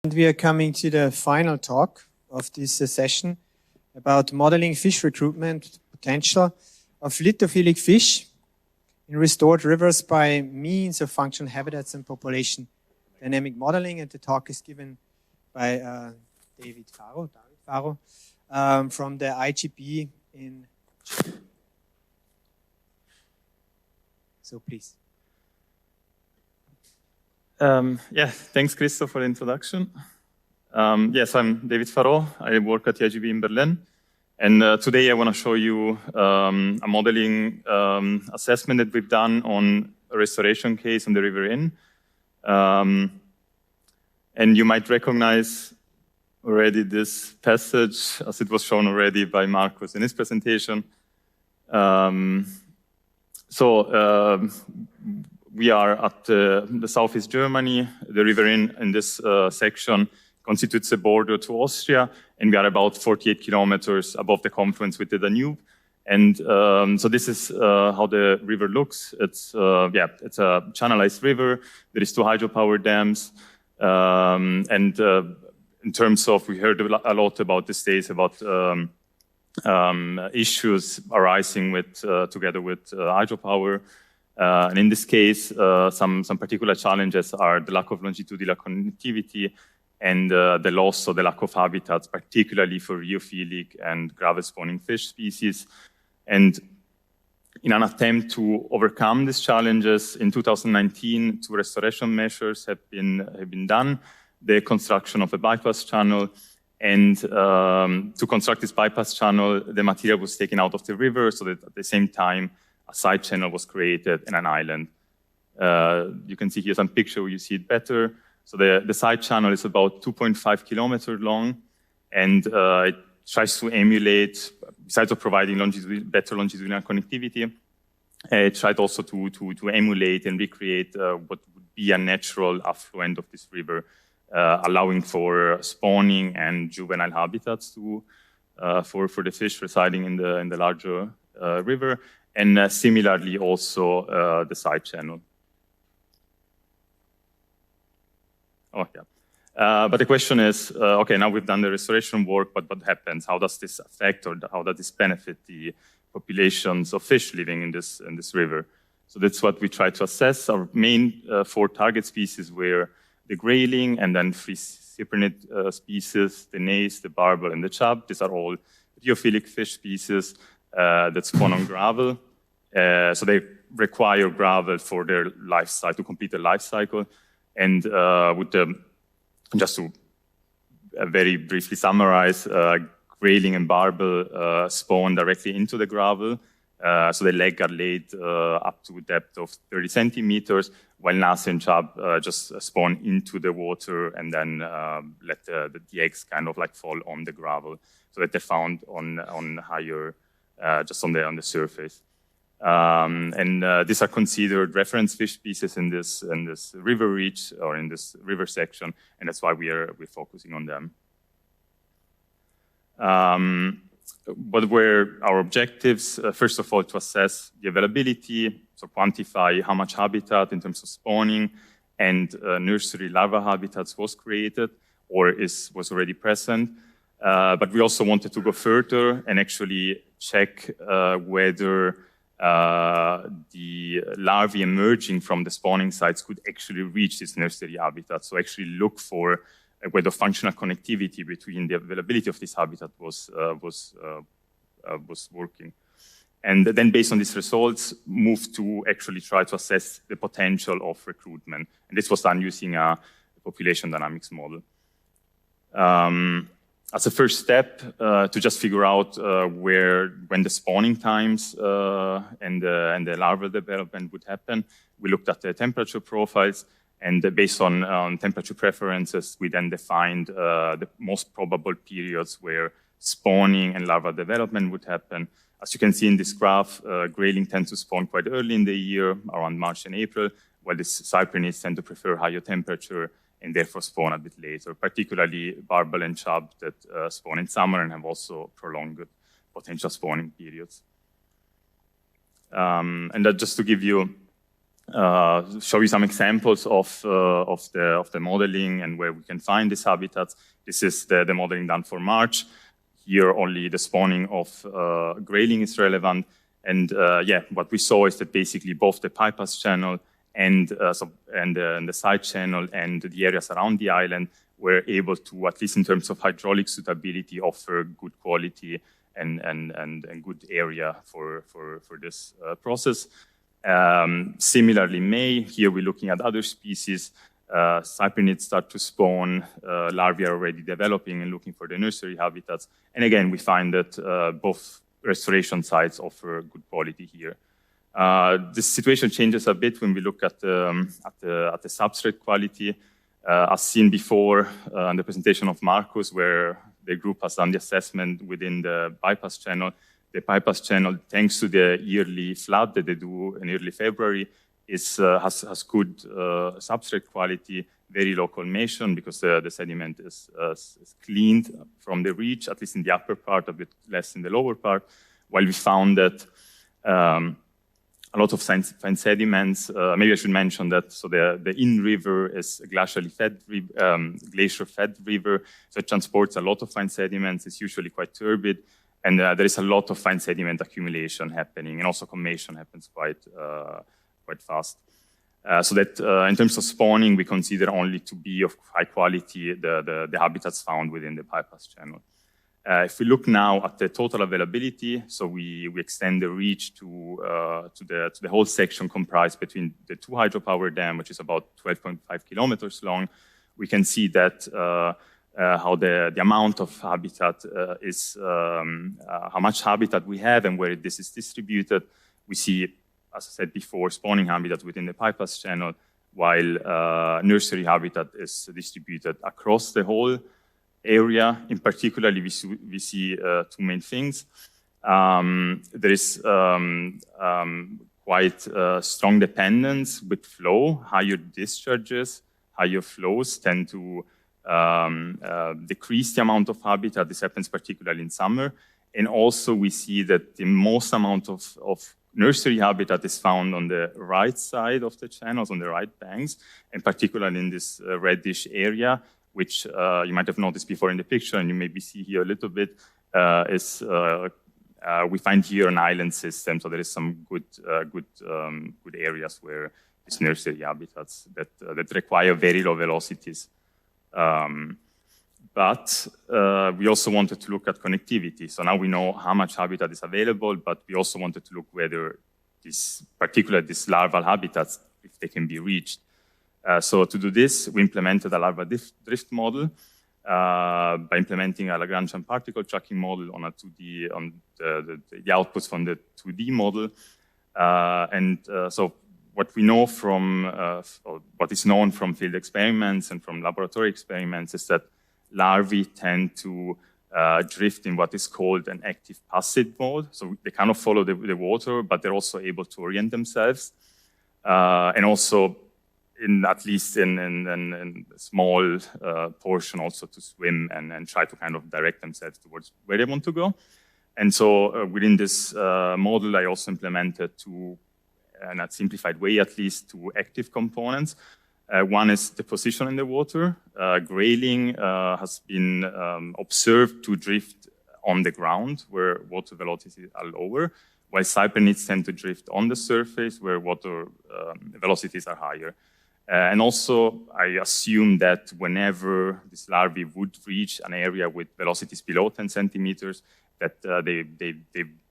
And we are coming to the final talk of this session about modeling fish recruitment potential of lithophilic fish in restored rivers by means of functional habitats and population dynamic modeling. And the talk is given by David Farò from the IGB in Chile. So please. Thanks, Christo, for the introduction. Yes, I'm David Farò. I work at the IGB in Berlin. And today I want to show you a modeling assessment that we've done on a restoration case on the River Inn. And you might recognize already this passage, as it was shown already by Markus in his presentation. We are at the southeast Germany. The River Inn in this section constitutes a border to Austria, and we are about 48 kilometers above the confluence with the Danube. And so this is how the river looks. It's a channelized river. There is 2 hydropower dams. In terms of, we heard a lot about these days about issues arising with together with hydropower. And in this case, some particular challenges are the lack of longitudinal connectivity and the loss or the lack of habitats, particularly for rheophilic and gravel-spawning fish species. And in an attempt to overcome these challenges, in 2019, 2 restoration measures have been done. The construction of a bypass channel, and to construct this bypass channel, the material was taken out of the river, so that at the same time, a side channel was created in an island. You can see here some picture where you see it better. So the side channel is about 2.5 kilometers long, and it tries to emulate, besides of providing better longitudinal connectivity, it tried also to emulate and recreate what would be a natural affluent of this river, allowing for spawning and juvenile habitats for the fish residing in the larger river. And similarly, also the side channel. But the question is, okay, now we've done the restoration work, but what happens? How does this affect, or how does this benefit the populations of fish living in this river? So that's what we try to assess. Our main 4 target species were the grayling, and then 3 cyprinid species, the nace, the barbel, and the chub. These are all rheophilic fish species that spawn on gravel. So they require gravel for their life cycle, to complete their life cycle. And just to very briefly summarize, grayling and barbel spawn directly into the gravel. So the legs are laid up to a depth of 30 centimeters, while nace and chub just spawn into the water and then let the eggs kind of like fall on the gravel, so that they're found on higher, just on the surface. These are considered reference fish species in this river reach, or in this river section, and that's why we're focusing on them. What were our objectives? First of all, to assess the availability, so quantify how much habitat in terms of spawning and nursery larva habitats was created or was already present. But we also wanted to go further and actually check whether the larvae emerging from the spawning sites could actually reach this nursery habitat. So actually look for whether functional connectivity between the availability of this habitat was working. And then based on these results, move to actually try to assess the potential of recruitment. And this was done using a population dynamics model. As a first step, to just figure out when the spawning times and the larval development would happen, we looked at the temperature profiles, and based on temperature preferences, we then defined the most probable periods where spawning and larval development would happen. As you can see in this graph, grayling tends to spawn quite early in the year, around March and April, while the cyprinids tend to prefer higher temperature and therefore spawn a bit later, particularly barbel and chub that spawn in summer and have also prolonged potential spawning periods. And that just to give you show you some examples of the modeling and where we can find these habitats. This is the modeling done for March. Here only the spawning of grayling is relevant. And yeah, what we saw is that basically both the bypass channel and the side channel and the areas around the island were able to, at least in terms of hydraulic suitability, offer good quality and good area for this process. Similarly, May, here we're looking at other species. Cyprinids start to spawn, larvae are already developing and looking for the nursery habitats. And again, we find that both restoration sites offer good quality here. The situation changes a bit when we look at the substrate quality. As seen before in the presentation of Marcus, where the group has done the assessment within the bypass channel. The bypass channel, thanks to the yearly flood that they do in early February, has good substrate quality, very low collimation because the sediment is cleaned from the reach, at least in the upper part, a bit less in the lower part, while we found that a lot of fine sediments. Maybe I should mention that. So the in-river is a glacier-fed river. So it transports a lot of fine sediments. It's usually quite turbid, and there is a lot of fine sediment accumulation happening, and also commation happens quite fast. So that in terms of spawning, we consider only to be of high quality the habitats found within the bypass channel. If we look now at the total availability, so we extend the reach to the whole section comprised between the two hydropower dams, which is about 12.5 kilometers long. We can see that how the amount of habitat is, how much habitat we have and where this is distributed. We see, as I said before, spawning habitat within the bypass channel, while nursery habitat is distributed across the whole area. In particular, we see two main things. There is quite strong dependence with flow. Higher discharges, higher flows tend to decrease the amount of habitat. This happens particularly in summer. And also we see that the most amount of nursery habitat is found on the right side of the channels, on the right banks, and particularly in this reddish area, which you might have noticed before in the picture, and you maybe see here a little bit, we find here an island system, so there is some good areas where it's nursery habitats that require very low velocities. But we also wanted to look at connectivity. So now we know how much habitat is available, but we also wanted to look whether these larval habitats, if they can be reached. So to do this, we implemented a larva drift model by implementing a Lagrangian particle tracking model on a 2D, on the outputs from the 2D model. So what we know from, or what is known from field experiments and from laboratory experiments is that larvae tend to drift in what is called an active-passive mode. So they kind of follow the water, but they're also able to orient themselves. And also, at least in a small portion, also to swim and try to kind of direct themselves towards where they want to go. And so within this model, I also implemented two, in a simplified way at least, two active components. One is the position in the water. Grayling has been observed to drift on the ground where water velocities are lower, while cyprinids tend to drift on the surface where water velocities are higher. And also, I assume that whenever this larvae would reach an area with velocities below 10 centimeters, that they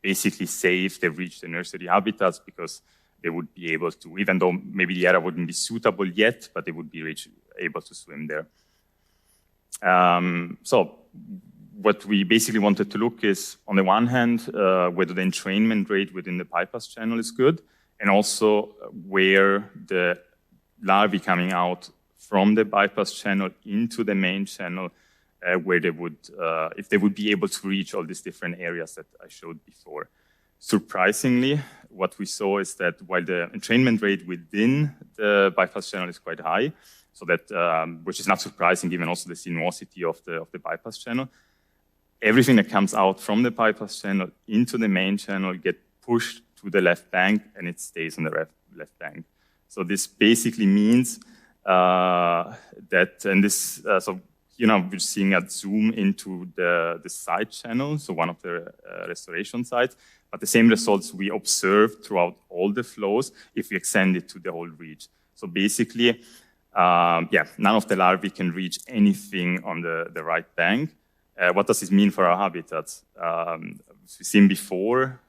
basically they've reached the nursery habitats because they would be able to, even though maybe the area wouldn't be suitable yet, but they would be able to swim there. So what we basically wanted to look is, on the one hand, whether the entrainment rate within the bypass channel is good, and also where the larvae coming out from the bypass channel into the main channel, where they would, if they would be able to reach all these different areas that I showed before. Surprisingly, what we saw is that while the entrainment rate within the bypass channel is quite high, so that which is not surprising given also the sinuosity of the bypass channel, everything that comes out from the bypass channel into the main channel get pushed to the left bank, and it stays on the left bank. So this basically means that, and this, so we're seeing a zoom into the side channel, so one of the restoration sites, but the same results we observe throughout all the flows if we extend it to the whole reach. So basically, none of the larvae can reach anything on the right bank. What does this mean for our habitats? As we've seen before,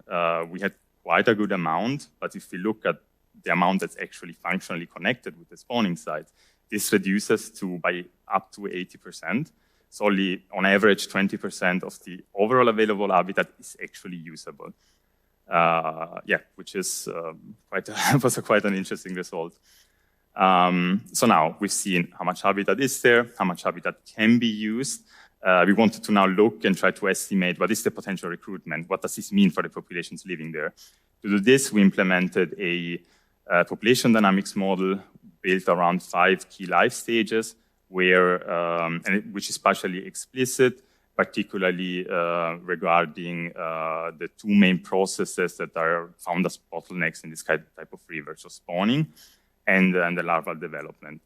we had quite a good amount, but if we look at the amount that's actually functionally connected with the spawning site, this reduces by up to 80%. So only, on average, 20% of the overall available habitat is actually usable. Which is was quite an interesting result. So now we've seen how much habitat is there, how much habitat can be used. We wanted to now look and try to estimate what is the potential recruitment, what does this mean for the populations living there. To do this, we implemented a population dynamics model built around 5 key life stages, which is partially explicit, particularly regarding the 2 main processes that are found as bottlenecks in this type of river, so spawning and the larval development.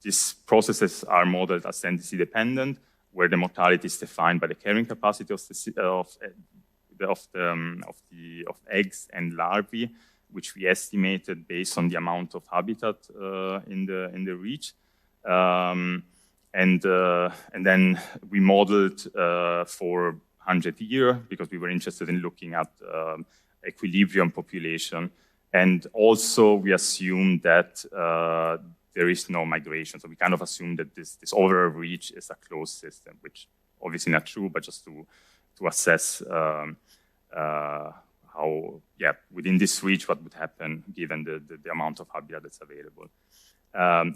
These processes are modeled as density dependent, where the mortality is defined by the carrying capacity of eggs and larvae, which we estimated based on the amount of habitat in the reach. And then we modeled for 100 years because we were interested in looking at equilibrium population. And also we assumed that there is no migration. So we kind of assumed that this overall reach is a closed system, which obviously not true, but just to assess how, within this reach, what would happen given the amount of habitat that's available.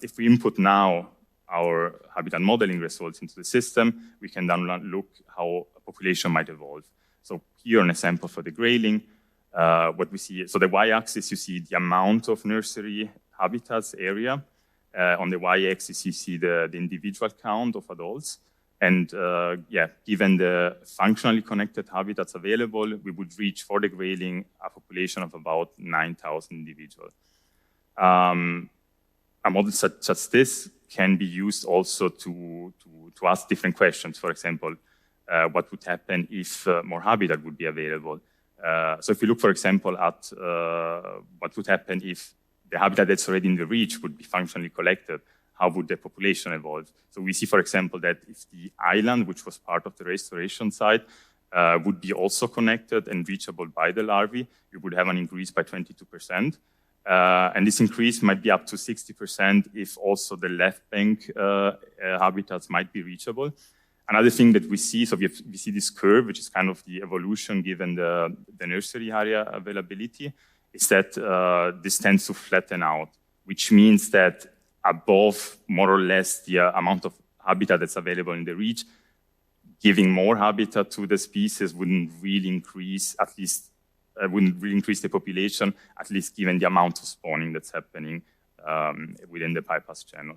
If we input now our habitat modeling results into the system, we can then look how a population might evolve. So here an example for the grayling, what we see, so the y-axis, you see the amount of nursery habitats area. On the y-axis, you see the individual count of adults. And given the functionally connected habitats available, we would reach for the grayling a population of about 9,000 individuals. A model such as this can be used also to ask different questions. For example, what would happen if more habitat would be available? So if we look, for example, at what would happen if the habitat that's already in the reach would be functionally collected, how would the population evolve? So we see, for example, that if the island, which was part of the restoration site, would be also connected and reachable by the larvae, we would have an increase by 22%. And this increase might be up to 60% if also the left bank habitats might be reachable. Another thing that we see, so we see this curve, which is kind of the evolution given the nursery area availability, is that this tends to flatten out, which means that above more or less the amount of habitat that's available in the reach, giving more habitat to the species wouldn't really increase, at least wouldn't really increase the population, at least given the amount of spawning that's happening within the bypass channel.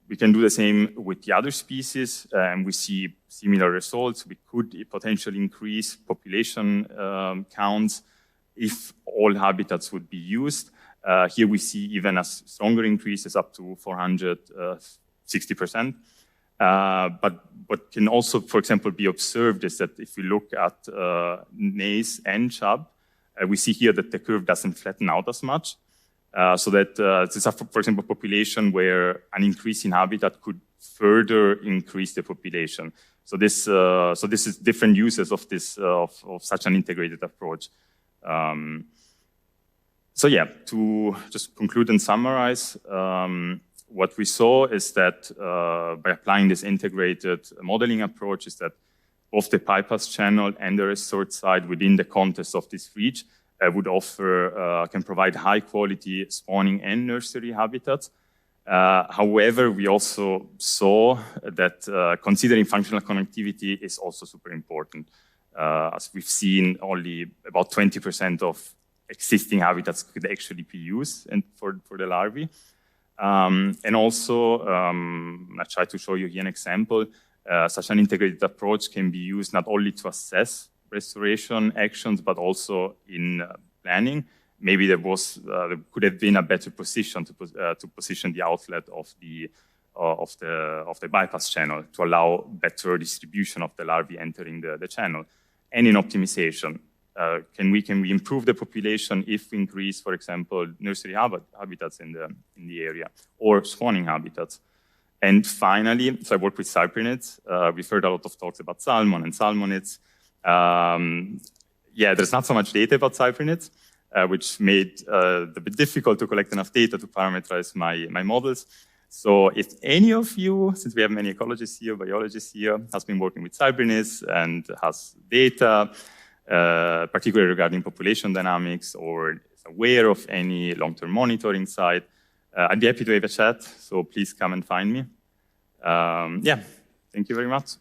We can do the same with the other species, and we see similar results. We could potentially increase population counts if all habitats would be used. Here we see even as stronger increases up to 460%. But what can also, for example, be observed is that if we look at maize and chub, we see here that the curve doesn't flatten out as much. So that this is, for example, a population where an increase in habitat could further increase the population. So this is different uses of this of such an integrated approach. To just conclude and summarize, what we saw is that by applying this integrated modeling approach, is that both the bypass channel and the resort site within the context of this reach would offer, can provide high quality spawning and nursery habitats. However, we also saw that considering functional connectivity is also super important. As we've seen, only about 20% of existing habitats could actually be used for the larvae. And also, I try to show you here an example. Such an integrated approach can be used not only to assess restoration actions, but also in planning. Maybe there could have been a better position to position the outlet of the bypass channel to allow better distribution of the larvae entering the channel. And in optimization, can we improve the population if we increase, for example, nursery habitats in the area or spawning habitats? And finally, so I work with cyprinids. We've heard a lot of talks about salmon and salmonids. Yeah, there's not so much data about cyprinids, which made it a bit difficult to collect enough data to parameterize my models. So if any of you, since we have many ecologists here, biologists here, has been working with cyprinids and has data, particularly regarding population dynamics, or is aware of any long-term monitoring site, I'd be happy to have a chat, so please come and find me. Yeah, thank you very much.